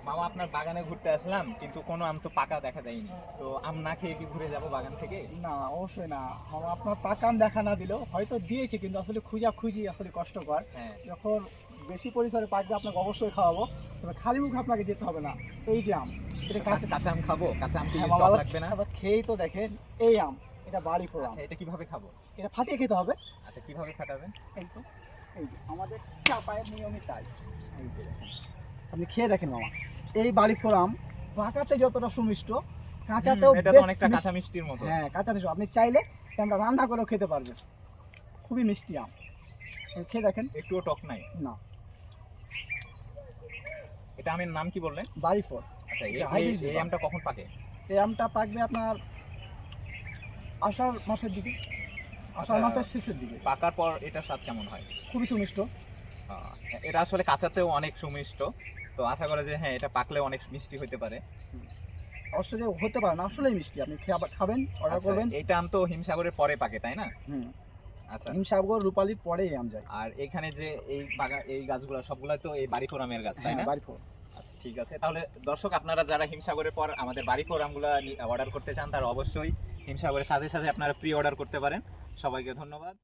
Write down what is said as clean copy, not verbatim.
মামা আপনার বাগানে ঘুরতে আসলাম, কিন্তু কোনো আম তো পাকা দেখা যায়নি। তো আম না খেয়ে কি ঘুরে যাব বাগান থেকে? না, অবশ্যই না মামা, আপনার পাকাম দেখা না দিলেও হয়তো দিয়েছে, কিন্তু আসলে খুঁজি আসলে কষ্টকর। হ্যাঁ। যখন বেশি পরিসরে পাকবে আপনাকে অবশ্যই খাওয়াবো, তবে খালি মুখে আপনাকে যেতে হবে না। এই যে আম, এটা কাঁচা কাঁচা আম খাবো? কাঁচা আম কি হ্যাঁ টক মামা, লাগবে না? আবার খেয়েই তো দেখেন। এই আম, এটা বাড়ি ফোড়া আম। আচ্ছা, এটা কিভাবে খাবো? এটা ফাটিয়ে খেতে হবে। আচ্ছা, কিভাবে ফাটাবেন? এই তো, এই যে আমাদের চাপায়ের নিয়মই তাই। এই যে দেখেন, আপনি খেয়ে দেখেন মামা, এই বাড়ি ফোড়া আম পাকাতে যতটা সুমিষ্ট, কাঁচাতেও এটা তো বেশ অনেকটা কাঁচা মিষ্টি। মিষ্টির মতো। হ্যাঁ, কাঁচা মিষ্টি। আপনি চাইলে আমরা রান্না করেও খেতে পারবেন। খুবই মিষ্টি আম, খেয়ে দেখেন। একটুও টক নাই? না, এটা আমের নাম কি বললেন? বাড়ি ফল। আচ্ছা, এটা hybrid এই আম। আমটা কখন পাকে? এই আমটা পাকবে আপনার আষাঢ় মাসের দিকে, আষাঢ় আচ্ছা, মাসের শেষের দিকে। পাকার পর এটা স্বাদ কেমন হয়? খুবই সুমিষ্ট। এটা আসলে কাঁচাতেও অনেক সুমিষ্ট, তো আশা করা যে হ্যাঁ এটা পাকলেও অনেক মিষ্টি হতে পারে। অবশ্যই হতে পারে না, আসলেই মিষ্টি। আপনি খাবেন, অর্ডার আচ্ছা, করবেন। এটা আম তো হিমসাগরের পরে পাকে, তাই না? হুম, আচ্ছা। হিমসাগর রূপালীর পরে এই আম যায়। আর এখানে যে এই বাগান, এই গাছগুলো সবগুলো তো এই বাড়ি ফোরামের গাছ, তাই না? হ্যাঁ, বাড়ি ফল। আচ্ছা, ঠিক আছে। তাহলে দর্শক, আপনারা যারা হিমসাগরের পর আমাদের বাড়ি ফোরামগুলো অর্ডার করতে চান, তারা অবশ্যই হিমসাগরের সাথে সাথে আপনারা প্রি অর্ডার করতে পারেন। সবাইকে ধন্যবাদ।